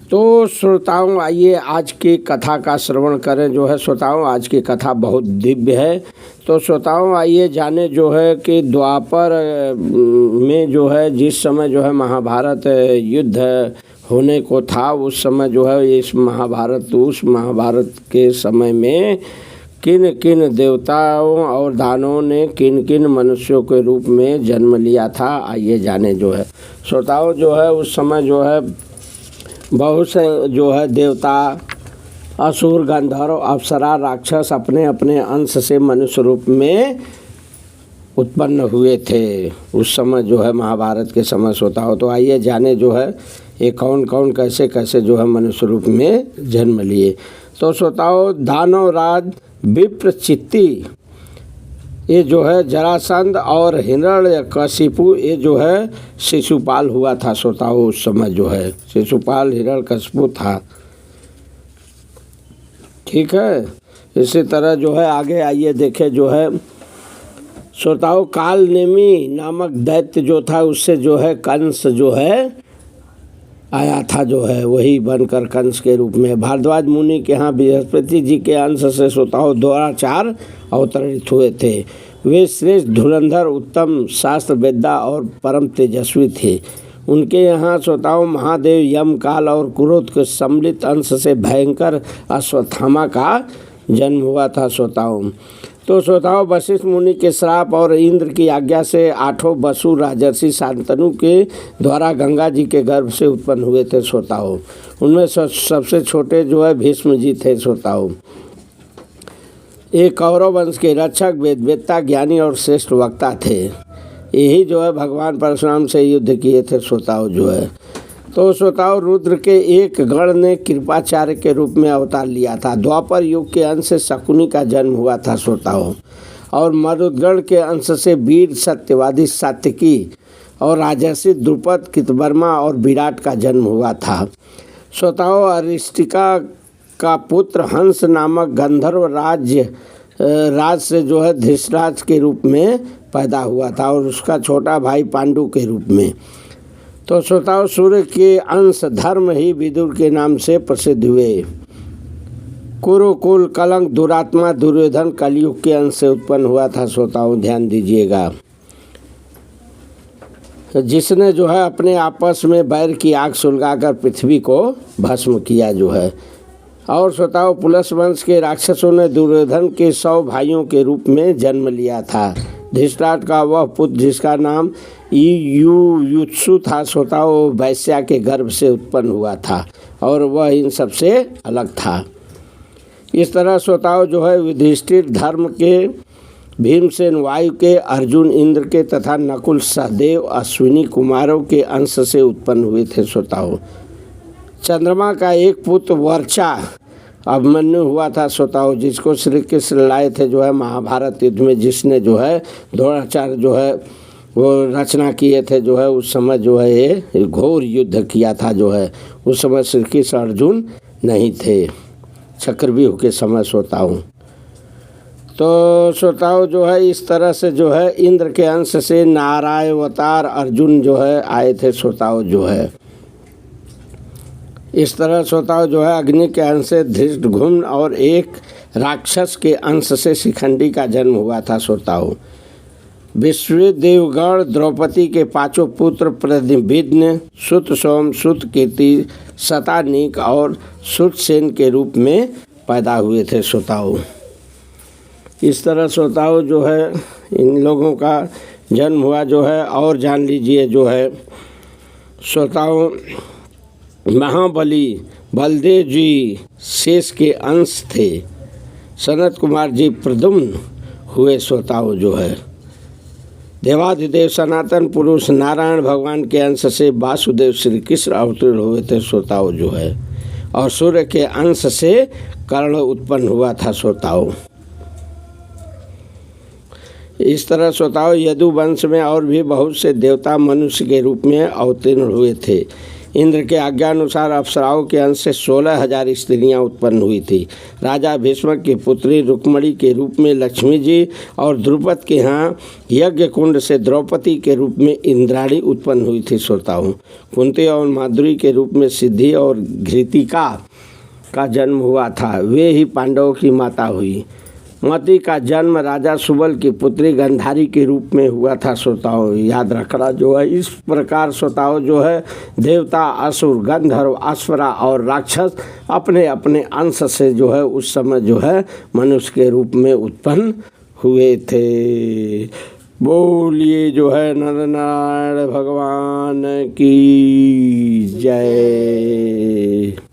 तो श्रोताओं, आइए आज की कथा का श्रवण करें। जो है श्रोताओं, आज की कथा बहुत दिव्य है। तो श्रोताओं, आइए जाने जो है कि द्वापर में जो है जिस समय जो है महाभारत युद्ध होने को था, उस समय जो है उस महाभारत के समय में किन किन देवताओं और दानों ने किन किन मनुष्यों के रूप में जन्म लिया था। आइए जाने जो है श्रोताओं, जो है उस समय जो है बहुत से जो है देवता, असुर, गंधर्व, अप्सरा, राक्षस अपने अपने अंश से मनुष्य रूप में उत्पन्न हुए थे उस समय जो है महाभारत के समय श्रोताओं। तो आइए जाने जो है ये कौन कौन कैसे कैसे जो है मनुष्य रूप में जन्म लिए। तो श्रोताओं, दानवराज विप्रचित्ति, ये जो है जरासंध और हिरण्यकशिपु, ये जो है शिशुपाल हुआ था श्रोताओं। उस समय जो है शिशुपाल हिरण्यकशिपु था। ठीक है, इसी तरह जो है आगे आइए देखे जो है श्रोताओं, कालनेमी नामक दैत्य जो था उससे जो है कंस जो है आया था, जो है वही बनकर कंस के रूप में। भारद्वाज मुनि के यहाँ बृहस्पति जी के अंश से श्रोताओं द्रोणाचार्य अवतरित हुए थे। वे श्रेष्ठ धुरंधर, उत्तम शास्त्र वेद्ता और परम तेजस्वी थे। उनके यहाँ श्रोताओं महादेव, यम, काल और क्रोध के सम्मिलित अंश से भयंकर अश्वत्थामा का जन्म हुआ था श्रोताओं। तो श्रोताओं, वशिष्ठ मुनि के श्राप और इंद्र की आज्ञा से 8 वसु राजर्षि शांतनु के द्वारा गंगा जी के गर्भ से उत्पन्न हुए थे श्रोताओं। उनमें सबसे छोटे जो है भीष्म जी थे श्रोताओं। एक कौरव वंश के रक्षक, वेदवेत्ता, ज्ञानी और श्रेष्ठ वक्ता थे। यही जो है भगवान परशुराम से युद्ध किए थे श्रोताओं जो है। तो श्रोताओं, रुद्र के एक गण ने कृपाचार्य के रूप में अवतार लिया था। द्वापर युग के अंश से शकुनी का जन्म हुआ था श्रोताओं, और मरुदगण के अंश से वीर, सत्यवादी सात्विकी और राजर्षि द्रुपद, कृतवर्मा और विराट का जन्म हुआ था श्रोताओं। अरिष्टिका का पुत्र हंस नामक गंधर्व राज से जो है धृतराज के रूप में पैदा हुआ था, और उसका छोटा भाई पांडु के रूप में। तो श्रोताओं, सूर्य के अंश धर्म ही विदुर के नाम से प्रसिद्ध हुए। कुरुकुल, कलंक, दुरात्मा दुर्योधन कलयुग के अंश से उत्पन्न हुआ था श्रोताओं, ध्यान दीजिएगा, जिसने जो है अपने आपस में बैर की आग सुलगाकर पृथ्वी को भस्म किया जो है। और श्रोताओं, पुलस वंश के राक्षसों ने दुर्योधन के 100 भाइयों के रूप में जन्म लिया था। धृतराष्ट्र का वह पुत्र जिसका नाम युयुत्सु था श्रोताओं, वैश्या के गर्भ से उत्पन्न हुआ था, और वह इन सबसे अलग था। इस तरह श्रोताओं जो है युधिष्ठिर धर्म के, भीमसेन वायु के, अर्जुन इंद्र के तथा नकुल सहदेव अश्विनी कुमारों के अंश से उत्पन्न हुए थे श्रोताओं। चंद्रमा का एक पुत्र वर्चा अभिमन्यु हुआ था श्रोताओं, जिसको श्री कृष्ण लाए थे जो है महाभारत युद्ध में, जिसने जो है द्रोणाचार्य जो है वो रचना किए थे जो है। उस समय जो है ये घोर युद्ध किया था जो है। उस समय श्री कृष्ण अर्जुन नहीं थे, चक्रव्यूह के समय श्रोताओं। तो श्रोताओं जो है इस तरह से जो है इंद्र के अंश से नारायणावतार अर्जुन जो है आए थे श्रोताओं जो है। इस तरह श्रोताओं जो है अग्नि के अंश से धृष्टद्युम्न और एक राक्षस के अंश से शिखंडी का जन्म हुआ था श्रोताओं। विश्वदेवगण द्रौपदी के 5 पुत्र प्रद्युम्न, सुत सोम, सुत कीर्ति, शतानीक और सुतसेन के रूप में पैदा हुए थे श्रोताओं। इस तरह श्रोताओं जो है इन लोगों का जन्म हुआ जो है। और जान लीजिए जो है श्रोताओं, महाबली बलदेव जी शेष के अंश थे। सनत कुमार जी प्रद्युम्न हुए श्रोताओं जो है। देवाधिदेव सनातन पुरुष नारायण भगवान के अंश से वासुदेव श्री कृष्ण अवतीर्ण हुए थे श्रोताओं जो है। और सूर्य के अंश से कर्ण उत्पन्न हुआ था श्रोताओं। इस तरह श्रोताओं यदु वंश में और भी बहुत से देवता मनुष्य के रूप में अवतीर्ण हुए थे। इंद्र के आज्ञानुसार अप्सराओं के अंश से 16,000 स्त्रियां उत्पन्न हुई थी। राजा भीष्मक की पुत्री रुक्मणी के रूप में लक्ष्मी जी और द्रुपद के यहाँ यज्ञ कुंड से द्रौपदी के रूप में इंद्राणी उत्पन्न हुई थी। श्रोताओं, कुंती और माधुरी के रूप में सिद्धि और घृतिका का जन्म हुआ था, वे ही पांडवों की माता हुई। मति का जन्म राजा सुबल की पुत्री गंधारी के रूप में हुआ था। श्रोताओं, याद रखना जो है, इस प्रकार श्रोताओं जो है देवता, असुर, गंधर्व, अश्वरा और राक्षस अपने अपने अंश से जो है उस समय जो है मनुष्य के रूप में उत्पन्न हुए थे। बोलिए जो है नर नारायण भगवान की जय।